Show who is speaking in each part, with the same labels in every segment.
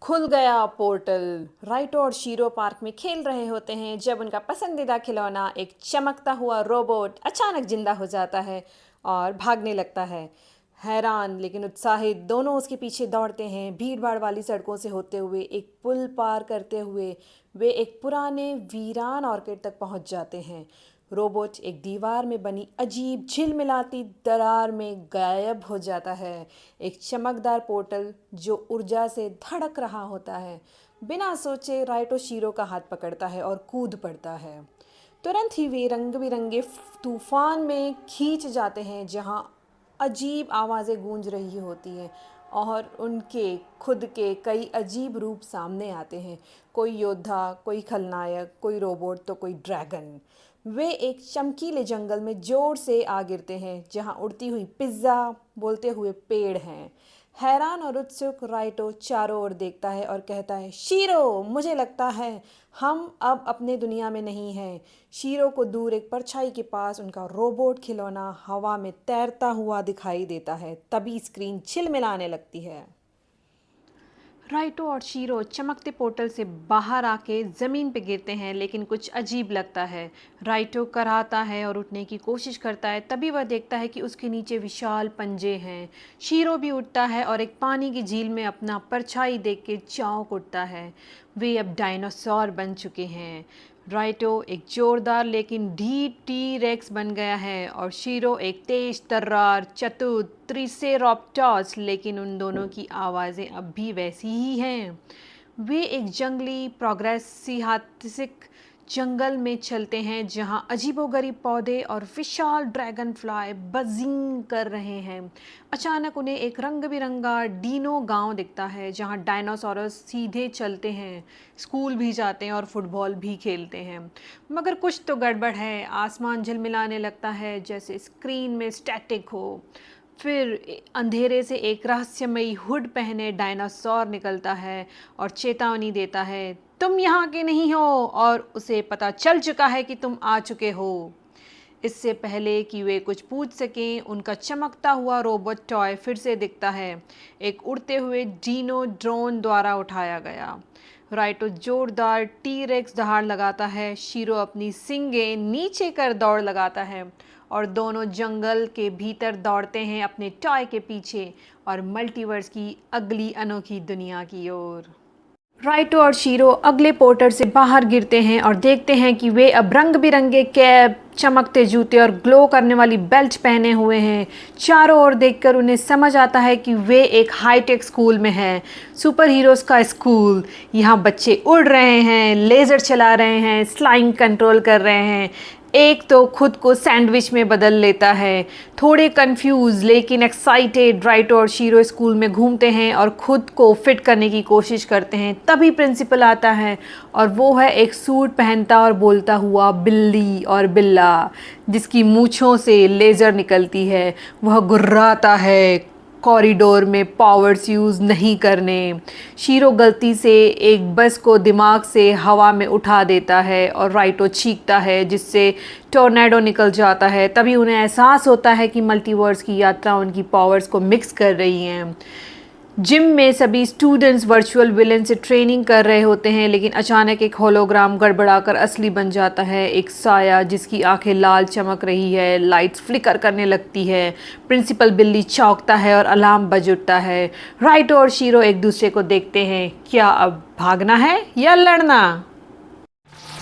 Speaker 1: खुल गया पोर्टल। राइटो और शीरो पार्क में खेल रहे होते हैं जब उनका पसंदीदा खिलौना एक चमकता हुआ रोबोट अचानक जिंदा हो जाता है और भागने लगता है। हैरान लेकिन उत्साहित दोनों उसके पीछे दौड़ते हैं। भीड़ भाड़ वाली सड़कों से होते हुए एक पुल पार करते हुए वे एक पुराने वीरान ऑर्किड तक पहुंच जाते हैं। रोबोट एक दीवार में बनी अजीब झिलमिलाती दरार में गायब हो जाता है। एक चमकदार पोर्टल जो ऊर्जा से धड़क रहा होता है। बिना सोचे राइटो शीरो का हाथ पकड़ता है और कूद पड़ता है। तुरंत ही वे रंग बिरंगे तूफान में खींच जाते हैं जहां अजीब आवाज़ें गूंज रही होती हैं और उनके खुद के कई अजीब रूप सामने आते हैं। कोई योद्धा, कोई खलनायक, कोई रोबोट तो कोई ड्रैगन। वे एक चमकीले जंगल में जोर से आ गिरते हैं जहां उड़ती हुई पिज्ज़ा बोलते हुए पेड़ हैं। हैरान और उत्सुक राइटो चारों ओर देखता है और कहता है, शीरो, मुझे लगता है हम अब अपने दुनिया में नहीं हैं। शीरो को दूर एक परछाई के पास उनका रोबोट खिलौना हवा में तैरता हुआ दिखाई देता है। तभी स्क्रीन झिलमिलाने लगती है। राइटो और शीरो चमकते पोर्टल से बाहर आके ज़मीन पे गिरते हैं, लेकिन कुछ अजीब लगता है। राइटो कराहता है और उठने की कोशिश करता है। तभी वह देखता है कि उसके नीचे विशाल पंजे हैं। शीरो भी उठता है और एक पानी की झील में अपना परछाई देख के चौंक उठता है। वे अब डायनासोर बन चुके हैं। राइटो एक जोरदार लेकिन ढीठ टी रेक्स बन गया है और शीरो एक तेज तर्रार चतुर त्रिसेरोप्टॉस, लेकिन उन दोनों की आवाज़ें अब भी वैसी ही हैं। वे एक जंगली प्रोग्रेसिहातिक जंगल में चलते हैं जहां अजीबोगरीब पौधे और विशाल ड्रैगन फ्लाई बजिंग कर रहे हैं। अचानक उन्हें एक रंग बिरंगा डीनो गांव दिखता है जहां डायनासोरस सीधे चलते हैं, स्कूल भी जाते हैं और फुटबॉल भी खेलते हैं। मगर कुछ तो गड़बड़ है। आसमान झिलमिलाने लगता है जैसे स्क्रीन में स्टैटिक हो। फिर अंधेरे से एक रहस्यमयी हुड पहने डायनासोर निकलता है और चेतावनी देता है, तुम यहाँ के नहीं हो और उसे पता चल चुका है कि तुम आ चुके हो। इससे पहले कि वे कुछ पूछ सकें, उनका चमकता हुआ रोबोट टॉय फिर से दिखता है, एक उड़ते हुए डीनो ड्रोन द्वारा उठाया गया। राइटो जोरदार टी रेक्स दहाड़ लगाता है। शीरो अपनी सींगें नीचे कर दौड़ लगाता है और दोनों जंगल के भीतर दौड़ते हैं अपने टॉय के पीछे और मल्टीवर्स की अगली अनोखी दुनिया की ओर। राइटो और शीरो अगले पोर्टल से बाहर गिरते हैं और देखते हैं कि वे अब रंग बिरंगे कैप, चमकते जूते और ग्लो करने वाली बेल्ट पहने हुए हैं। चारों ओर देखकर उन्हें समझ आता है कि वे एक हाईटेक स्कूल में हैं, सुपर हीरोज का स्कूल। यहाँ बच्चे उड़ रहे हैं, लेज़र चला रहे हैं, स्लाइंग कंट्रोल कर रहे हैं। एक तो खुद को सैंडविच में बदल लेता है। थोड़े कंफ्यूज लेकिन एक्साइटेड राइटो और शीरो स्कूल में घूमते हैं और खुद को फिट करने की कोशिश करते हैं। तभी प्रिंसिपल आता है और वो है एक सूट पहनता और बोलता हुआ बिल्ली और बिल्ला जिसकी मूंछों से लेज़र निकलती है। वह गुर्राता है कॉरिडोर में पावर्स यूज़ नहीं करने। शीरो गलती से एक बस को दिमाग से हवा में उठा देता है और राइटो चीखता है जिससे टोर्नेडो निकल जाता है। तभी उन्हें एहसास होता है कि मल्टीवर्स की यात्रा उनकी पावर्स को मिक्स कर रही हैं। जिम में सभी स्टूडेंट्स वर्चुअल विलेन से ट्रेनिंग कर रहे होते हैं, लेकिन अचानक एक होलोग्राम गड़बड़ाकर असली बन जाता है। एक साया जिसकी आंखें लाल चमक रही है, लाइट्स फ्लिकर करने लगती है। प्रिंसिपल बिल्ली चौंकता है और अलार्म बज उठता है। राइटो और शीरो एक दूसरे को देखते हैं, क्या अब भागना है या लड़ना।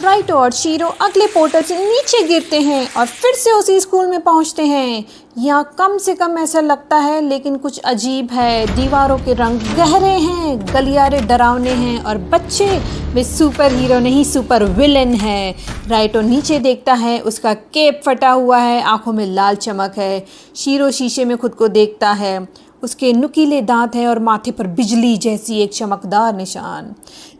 Speaker 1: राइटो और शीरो अगले पोर्टल से नीचे गिरते हैं और फिर से उसी स्कूल में पहुंचते हैं। यहाँ कम से कम ऐसा लगता है, लेकिन कुछ अजीब है। दीवारों के रंग गहरे हैं, गलियारे डरावने हैं और बच्चे वे सुपर हीरो नहीं सुपर विलेन है। राइटो नीचे देखता है, उसका केप फटा हुआ है, आंखों में लाल चमक है। शीरो शीशे में खुद को देखता है, उसके नुकीले दांत हैं और माथे पर बिजली जैसी एक चमकदार निशान।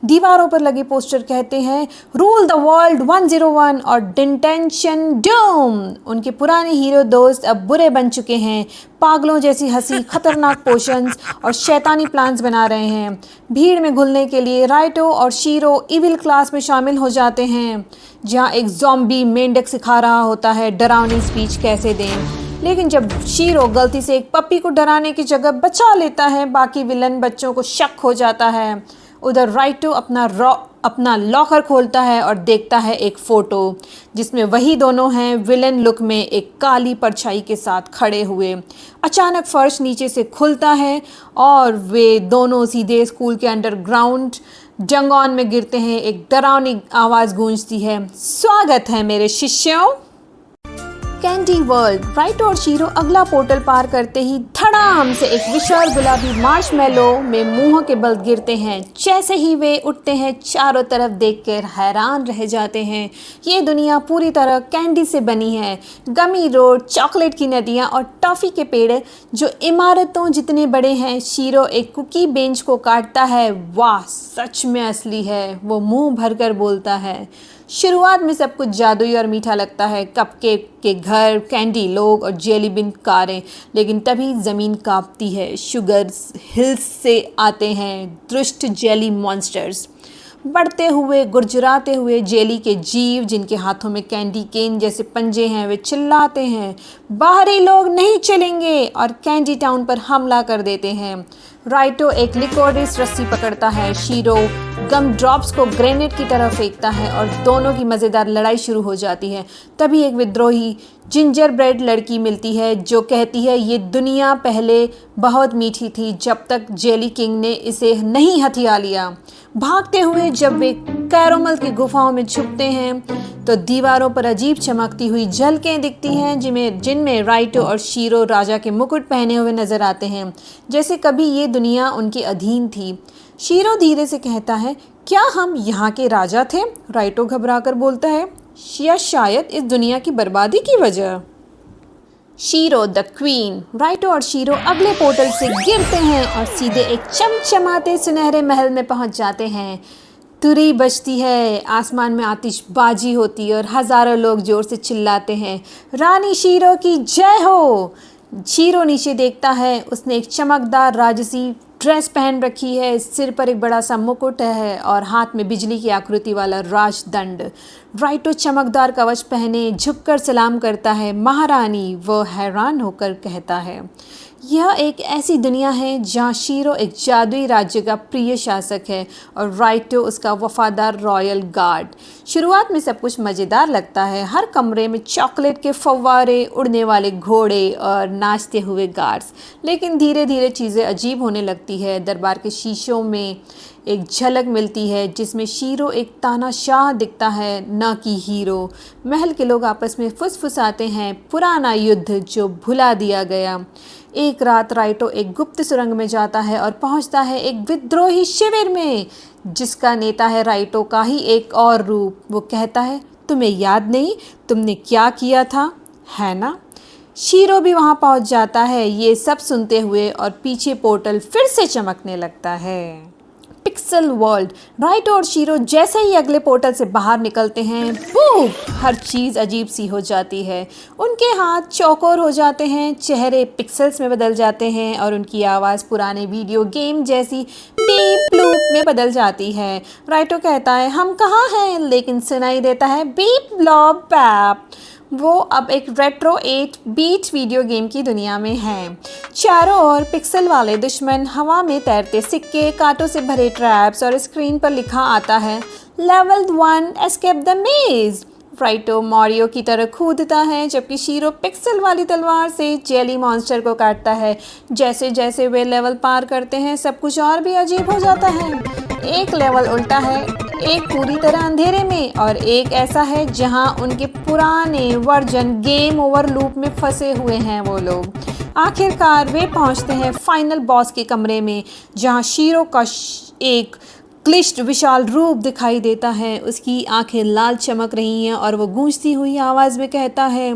Speaker 1: दीवारों पर लगे पोस्टर कहते हैं, रूल द वर्ल्ड 101 और डिटेंशन डूम। उनके पुराने हीरो दोस्त अब बुरे बन चुके हैं, पागलों जैसी हंसी, खतरनाक पोशंस और शैतानी प्लान्स बना रहे हैं। भीड़ में घुलने के लिए राइटो और शीरो इविल क्लास में शामिल हो जाते हैं, जहां एक ज़ॉम्बी मेंढक सिखा रहा होता है डरावनी स्पीच कैसे दें। लेकिन जब शीरो गलती से एक पप्पी को डराने की जगह बचा लेता है, बाकी विलन बच्चों को शक हो जाता है उधर राइटो अपना लॉकर खोलता है और देखता है एक फ़ोटो जिसमें वही दोनों हैं विलन लुक में एक काली परछाई के साथ खड़े हुए। अचानक फर्श नीचे से खुलता है और वे दोनों सीधे स्कूल के अंडरग्राउंड जंगौन में गिरते हैं। एक डरावनी आवाज़ गूंजती है, स्वागत है मेरे शिष्यों। Candy world. राइटो और शीरो अगला पोर्टल पार करते ही धड़ाम से एक विशाल गुलाबी मार्शमेलो में मुंह के बल गिरते हैं। जैसे ही वे उठते हैं चारों तरफ देखकर हैरान रह जाते हैं। ये दुनिया पूरी तरह कैंडी से बनी है। गमी रोड, चॉकलेट की नदियाँ और टॉफ़ी के पेड़ जो इमारतों जितने बड़े हैं। शीरो एक कुकी बेंच को काटता है। वाह, सच में असली है, वो मुंह भरकर बोलता है। शुरुआत में सब कुछ जादुई और मीठा लगता है, कपकेक के घर, कैंडी लोग और जेली बिन कारें। लेकिन तभी ज़मीन कांपती है। शुगर हिल्स से आते हैं दुष्ट जेली मॉन्स्टर्स, बढ़ते हुए गुरजुराते हुए जेली के जीव जिनके हाथों में कैंडी केन जैसे पंजे हैं। वे चिल्लाते हैं, बाहरी लोग नहीं चलेंगे, और कैंडी टाउन पर हमला कर देते हैं। राइटो एक लिकोरिस रस्सी पकड़ता है। शीरो गम ड्रॉप्स को ग्रेनेड की तरह फेंकता है और दोनों की मज़ेदार लड़ाई शुरू हो जाती है। तभी एक विद्रोही जिंजर ब्रेड लड़की मिलती है जो कहती है ये दुनिया पहले बहुत मीठी थी जब तक जेली किंग ने इसे नहीं हथिया लिया। भागते हुए जब वे कैरोमल की गुफाओं में छुपते हैं तो दीवारों पर अजीब चमकती हुई झलकें दिखती हैं जिनमें राइटो और शीरो राजा के मुकुट पहने हुए नजर आते हैं, जैसे कभी ये दुनिया उनके अधीन थी। शीरो धीरे से कहता है, क्या हम यहाँ के राजा थे? राइटो घबराकर बोलता है, या शायद इस दुनिया की बर्बादी की वजह। Shero the queen. राइटो और शीरो अगले पोर्टल से गिरते हैं और सीधे एक चमचमाते सुनहरे महल में पहुंच जाते हैं। तुरही बजती है, आसमान में आतिशबाजी होती है और हजारों लोग जोर से चिल्लाते हैं, रानी शीरो की जय हो। शीरो नीचे देखता है, उसने एक चमकदार राजसी ड्रेस पहन रखी है, सिर पर एक बड़ा सा मुकुट है और हाथ में बिजली की आकृति वाला राजदंड। राइटो चमकदार कवच पहने झुककर सलाम करता है, महारानी। वो हैरान होकर कहता है, यह एक ऐसी दुनिया है जहाँ शीरो एक जादुई राज्य का प्रिय शासक है और राइटो उसका वफादार रॉयल गार्ड। शुरुआत में सब कुछ मज़ेदार लगता है। हर कमरे में चॉकलेट के फव्वारे, उड़ने वाले घोड़े और नाचते हुए गार्ड्स। लेकिन धीरे धीरे चीज़ें अजीब होने लगती है। दरबार के शीशों में एक झलक मिलती है जिसमें शीरो एक तानाशाह दिखता है, न कि हीरो। महल के लोग आपस में फुसफुसाते हैं, पुराना युद्ध जो भुला दिया गया। एक रात राइटो एक गुप्त सुरंग में जाता है और पहुंचता है एक विद्रोही शिविर में जिसका नेता है राइटो का ही एक और रूप। वो कहता है, तुम्हें याद नहीं तुमने क्या किया था, है ना? शीरो भी वहां पहुंच जाता है ये सब सुनते हुए और पीछे पोर्टल फिर से चमकने लगता है। Pixel world. राइटो और शीरो जैसे ही अगले पोर्टल से बाहर निकलते हैं, बूफ, हर चीज़ अजीब सी हो जाती है। उनके हाथ चौकोर हो जाते हैं, चेहरे पिक्सल्स में बदल जाते हैं और उनकी आवाज़ पुराने वीडियो गेम जैसी बीप ब्लूप में बदल जाती है। राइटो कहता है, हम कहाँ हैं? लेकिन सुनाई देता है बीप ब्लॉब बैप। वो अब एक रेट्रो 8 बीट वीडियो गेम की दुनिया में हैं। चारों ओर पिक्सल वाले दुश्मन, हवा में तैरते सिक्के, कांटों से भरे ट्रैप्स और स्क्रीन पर लिखा आता है, लेवल 1 एस्केप द मेज। राइटो मारियो की तरह कूदता है जबकि शीरो पिक्सल वाली तलवार से जेली मॉन्स्टर को काटता है। जैसे जैसे वे लेवल पार करते हैं सब कुछ और भी अजीब हो जाता है। एक लेवल उल्टा है, एक पूरी तरह अंधेरे में और एक ऐसा है जहां उनके पुराने वर्जन गेम ओवर लूप में फंसे हुए हैं वो लोग। आखिरकार वे पहुंचते हैं फाइनल बॉस के कमरे में जहां शीरो का एक क्लिष्ट विशाल रूप दिखाई देता है। उसकी आंखें लाल चमक रही हैं और वो गूंजती हुई आवाज़ में कहता है,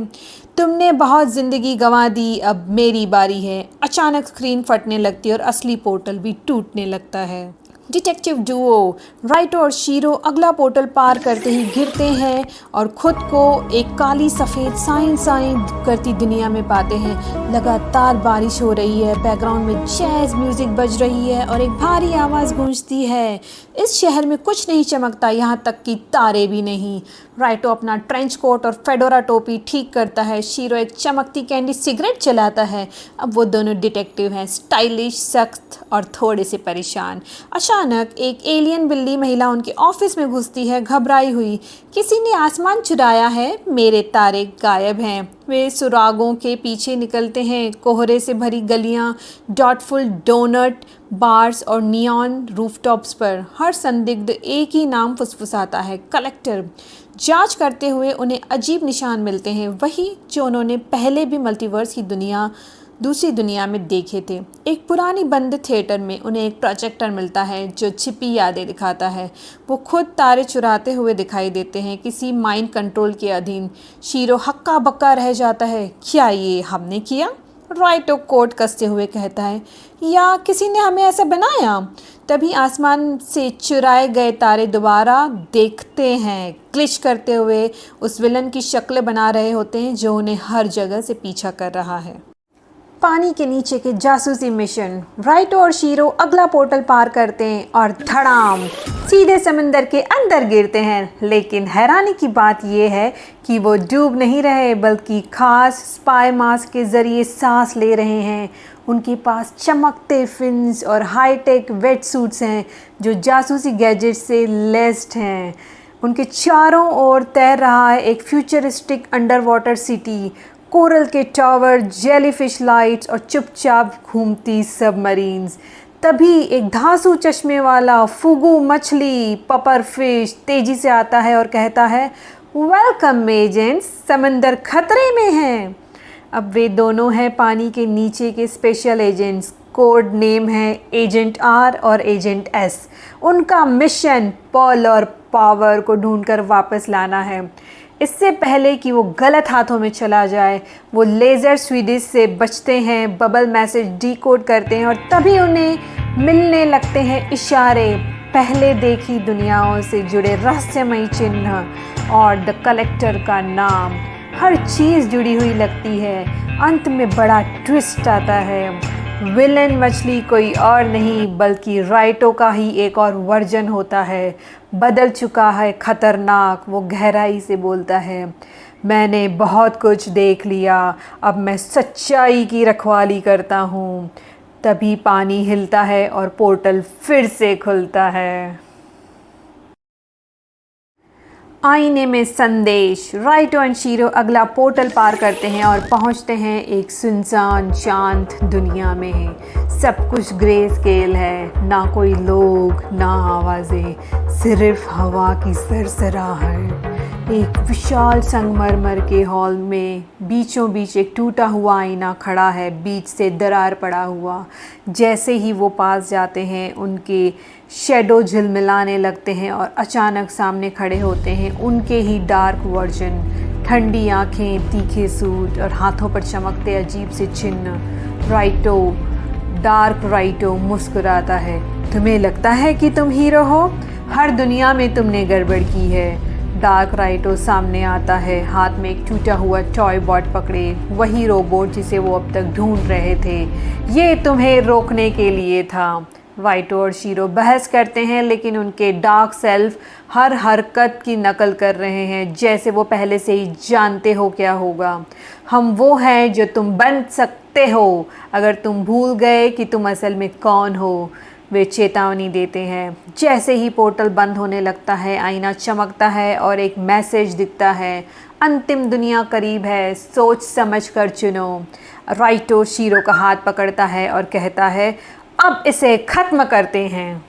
Speaker 1: तुमने बहुत ज़िंदगी गंवा दी, अब मेरी बारी है। अचानक स्क्रीन फटने लगती है और असली पोर्टल भी टूटने लगता है। Detective Duo. राइटो और शीरो अगला पोर्टल पार करते ही गिरते हैं और खुद को एक काली सफ़ेद साइन करती दुनिया में पाते हैं। लगातार बारिश हो रही है, बैकग्राउंड में जैज़ म्यूज़िक बज रही है और एक भारी आवाज़ गूंजती है, इस शहर में कुछ नहीं चमकता, यहाँ तक कि तारे भी नहीं। राइटो अपना ट्रेंच कोट और फेडोरा टोपी ठीक करता है। शीरो एक चमकती कैंडी सिगरेट चलाता है। अब वो दोनों डिटेक्टिव हैं, स्टाइलिश, सख्त और थोड़े से परेशान। अचानक अचानक एक एलियन बिल्ली महिला उनके ऑफिस में घुसती है, घबराई हुई। किसी ने आसमान चुराया है, मेरे तारे गायब हैं। वे सुरागों के पीछे निकलते हैं, कोहरे से भरी गलियां, डॉटफुल डोनट बार्स और नियॉन रूफटॉप्स पर। हर संदिग्ध एक ही नाम फुसफुसाता है, कलेक्टर। जांच करते हुए उन्हें अजीब निशान मिलते हैं, वही जो उन्होंने पहले भी मल्टीवर्स की दूसरी दुनिया में देखे थे। एक पुरानी बंद थिएटर में उन्हें एक प्रोजेक्टर मिलता है जो छिपी यादें दिखाता है। वो खुद तारे चुराते हुए दिखाई देते हैं, किसी माइंड कंट्रोल के अधीन। शीरो हक्का बक्का रह जाता है, क्या ये हमने किया? राइटो कोट कसते हुए कहता है, या किसी ने हमें ऐसा बनाया? तभी आसमान से चुराए गए तारे दोबारा देखते हैं, ग्लिच करते हुए उस विलन की शक्ल बना रहे होते हैं जो उन्हें हर जगह से पीछा कर रहा है। पानी के नीचे के जासूसी मिशन। राइटो और शीरो अगला पोर्टल पार करते हैं और धड़ाम सीधे समंदर के अंदर गिरते हैं। लेकिन हैरानी की बात यह है कि वो डूब नहीं रहे, बल्कि खास स्पाई मास्क के ज़रिए सांस ले रहे हैं। उनके पास चमकते फिन्स और हाईटेक वेट सूट्स हैं जो जासूसी गैजेट से लेस्ड हैं। उनके चारों ओर तैर रहा है एक futuristic under water city, coral के टावर, जेलीफिश लाइट्स और चुपचाप घूमती सबमरीन्स। तभी एक धांसू चश्मे वाला फुगू मछली पपर फिश तेजी से आता है और कहता है, वेलकम एजेंट्स, समंदर खतरे में है। अब वे दोनों हैं पानी के नीचे के स्पेशल एजेंट्स। कोड नेम है एजेंट आर और एजेंट एस। उनका मिशन पॉल और पावर को ढूंढकर वापस लाना है, इससे पहले कि वो गलत हाथों में चला जाए। वो लेज़र स्वीडिश से बचते हैं, बबल मैसेज डिकोड करते हैं और तभी उन्हें मिलने लगते हैं इशारे, पहले देखी दुनियाओं से जुड़े रहस्यमयी चिन्ह और द कलेक्टर का नाम। हर चीज़ जुड़ी हुई लगती है। अंत में बड़ा ट्विस्ट आता है। विलन मछली कोई और नहीं बल्कि राइटो का ही एक और वर्जन होता है, बदल चुका है, खतरनाक। वो गहराई से बोलता है, मैंने बहुत कुछ देख लिया, अब मैं सच्चाई की रखवाली करता हूँ। तभी पानी हिलता है और पोर्टल फिर से खुलता है। आईने में संदेश। राइटो एंड शीरो अगला पोर्टल पार करते हैं और पहुंचते हैं एक सुनसान शांत दुनिया में। सब कुछ ग्रे स्केल है, ना कोई लोग, ना आवाज़ें, सिर्फ हवा की सरसराहट। एक विशाल संगमरमर के हॉल में बीचों बीच एक टूटा हुआ आईना खड़ा है, बीच से दरार पड़ा हुआ। जैसे ही वो पास जाते हैं उनके शैडो झिलमिलाने लगते हैं और अचानक सामने खड़े होते हैं उनके ही डार्क वर्जन। ठंडी आंखें, तीखे सूट और हाथों पर चमकते अजीब से चिन्ह। डार्क राइटो मुस्कुराता है, तुम्हें लगता है कि तुम हीरो हो? हर दुनिया में तुमने गड़बड़ की है। डार्क राइटो सामने आता है, हाथ में एक टूटा हुआ टॉय बॉट पकड़े, वही रोबोट जिसे वो अब तक ढूंढ रहे थे। ये तुम्हें रोकने के लिए था। राइटो और शीरो बहस करते हैं, लेकिन उनके डार्क सेल्फ हर हरकत की नकल कर रहे हैं, जैसे वो पहले से ही जानते हो क्या होगा। हम वो हैं जो तुम बन सकते हो, अगर तुम भूल गए कि तुम असल में कौन हो, वे चेतावनी देते हैं। जैसे ही पोर्टल बंद होने लगता है, आईना चमकता है और एक मैसेज दिखता है, अंतिम दुनिया करीब है, सोच समझ कर चुनो। राइटो शीरो का हाथ पकड़ता है और कहता है, अब इसे ख़त्म करते हैं।